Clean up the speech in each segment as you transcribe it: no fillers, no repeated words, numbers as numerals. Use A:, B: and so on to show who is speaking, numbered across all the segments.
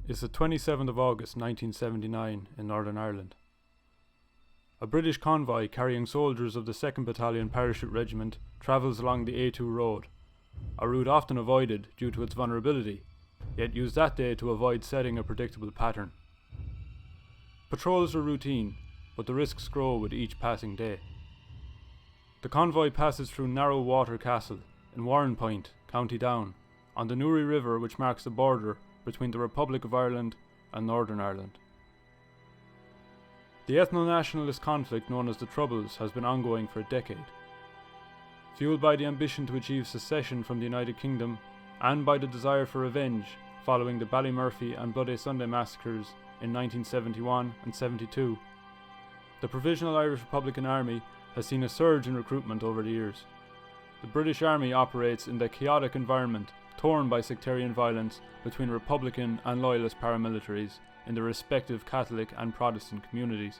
A: is the 27th of August 1979 in Northern Ireland. A British convoy carrying soldiers of the 2nd Battalion Parachute Regiment travels along the A2 road, a route often avoided due to its vulnerability, yet used that day to avoid setting a predictable pattern. Patrols are routine, but the risks grow with each passing day. The convoy passes through Narrow Water Castle in Warrenpoint, County Down, on the Newry River, which marks the border between the Republic of Ireland and Northern Ireland. The ethno-nationalist conflict known as the Troubles has been ongoing for a decade. Fueled by the ambition to achieve secession from the United Kingdom and by the desire for revenge following the Ballymurphy and Bloody Sunday massacres in 1971 and 72, the Provisional Irish Republican Army has seen a surge in recruitment over the years. The British Army operates in the chaotic environment torn by sectarian violence between Republican and Loyalist paramilitaries in the respective Catholic and Protestant communities.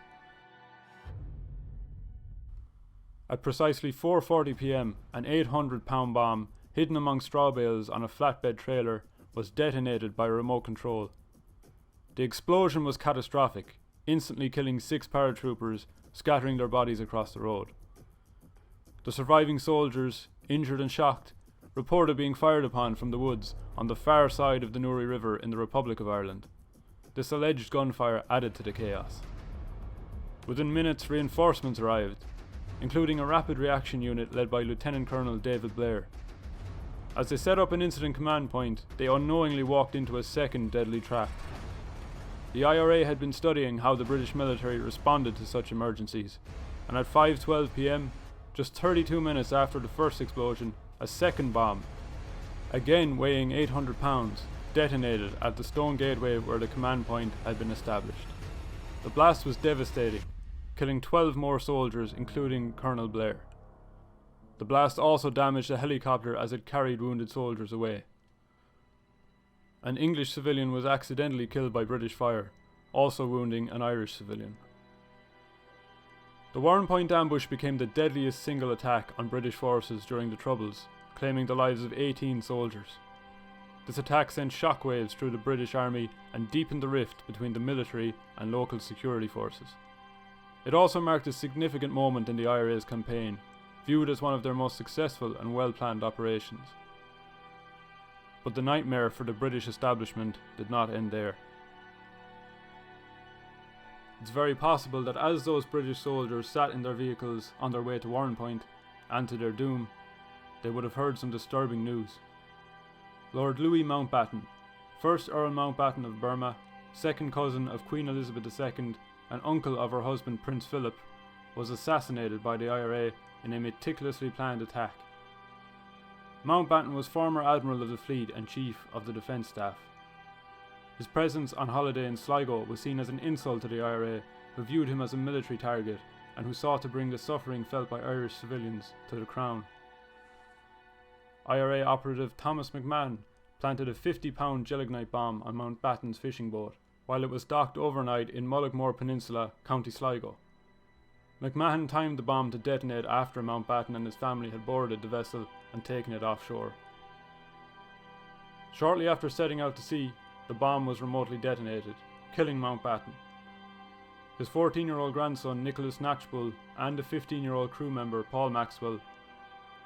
A: At precisely 4:40 p.m, an 800-pound bomb hidden among straw bales on a flatbed trailer was detonated by remote control. The explosion was catastrophic, instantly killing 6 paratroopers, scattering their bodies across the road. The surviving soldiers, injured and shocked, reported being fired upon from the woods on the far side of the Newry River in the Republic of Ireland. This alleged gunfire added to the chaos. Within minutes, reinforcements arrived, including a rapid reaction unit led by Lieutenant Colonel David Blair. As they set up an incident command point, they unknowingly walked into a second deadly trap. The IRA had been studying how the British military responded to such emergencies, and at 5:12 p.m, just 32 minutes after the first explosion, a second bomb, again weighing 800 pounds, detonated at the stone gateway where the command point had been established. The blast was devastating, killing 12 more soldiers, including Colonel Blair. The blast also damaged a helicopter as it carried wounded soldiers away. An English civilian was accidentally killed by British fire, also wounding an Irish civilian. The Warrenpoint ambush became the deadliest single attack on British forces during the Troubles, claiming the lives of 18 soldiers. This attack sent shockwaves through the British Army and deepened the rift between the military and local security forces. It also marked a significant moment in the IRA's campaign, viewed as one of their most successful and well-planned operations. But the nightmare for the British establishment did not end there. It's very possible that as those British soldiers sat in their vehicles on their way to Warrenpoint, and to their doom, they would have heard some disturbing news. Lord Louis Mountbatten, 1st Earl Mountbatten of Burma, second cousin of Queen Elizabeth II and uncle of her husband Prince Philip, was assassinated by the IRA in a meticulously planned attack. Mountbatten was former Admiral of the Fleet and Chief of the Defence Staff. His presence on holiday in Sligo was seen as an insult to the IRA, who viewed him as a military target and who sought to bring the suffering felt by Irish civilians to the Crown. IRA operative Thomas McMahon planted a 50-pound gelignite bomb on Mountbatten's fishing boat while it was docked overnight in Mullaghmore Peninsula, County Sligo. McMahon timed the bomb to detonate after Mountbatten and his family had boarded the vessel and taken it offshore. Shortly after setting out to sea, the bomb was remotely detonated, killing Mountbatten. His 14-year-old grandson Nicholas Knatchbull and a 15-year-old crew member Paul Maxwell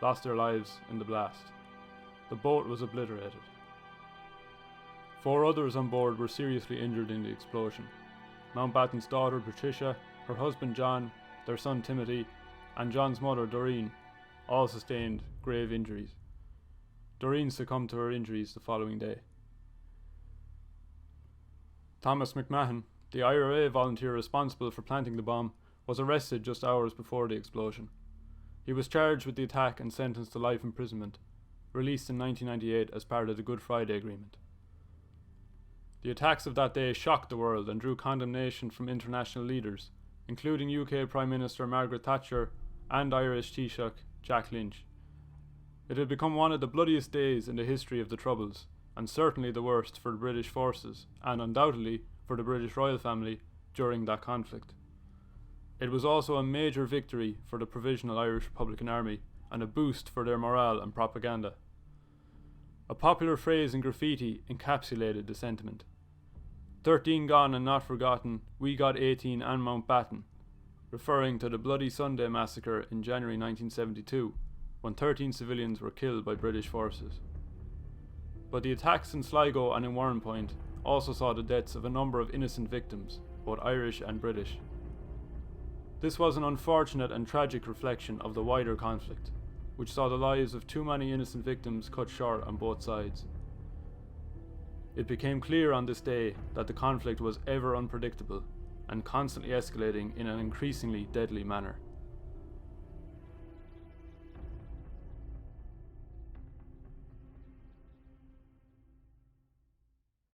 A: lost their lives in the blast. The boat was obliterated. 4 others on board were seriously injured in the explosion. Mountbatten's daughter Patricia, her husband John, their son Timothy, and John's mother Doreen all sustained grave injuries. Doreen succumbed to her injuries the following day. Thomas McMahon, the IRA volunteer responsible for planting the bomb, was arrested just hours before the explosion. He was charged with the attack and sentenced to life imprisonment, released in 1998 as part of the Good Friday Agreement. The attacks of that day shocked the world and drew condemnation from international leaders, including UK Prime Minister Margaret Thatcher and Irish Taoiseach Jack Lynch. It had become one of the bloodiest days in the history of the Troubles, and certainly the worst for the British forces, and undoubtedly for the British royal family during that conflict. It was also a major victory for the Provisional Irish Republican Army, and a boost for their morale and propaganda. A popular phrase in graffiti encapsulated the sentiment: 13 gone and not forgotten, we got 18 and Mountbatten, referring to the Bloody Sunday massacre in January 1972, when 13 civilians were killed by British forces. But the attacks in Sligo and in Warrenpoint also saw the deaths of a number of innocent victims, both Irish and British. This was an unfortunate and tragic reflection of the wider conflict, which saw the lives of too many innocent victims cut short on both sides. It became clear on this day that the conflict was ever unpredictable and constantly escalating in an increasingly deadly manner.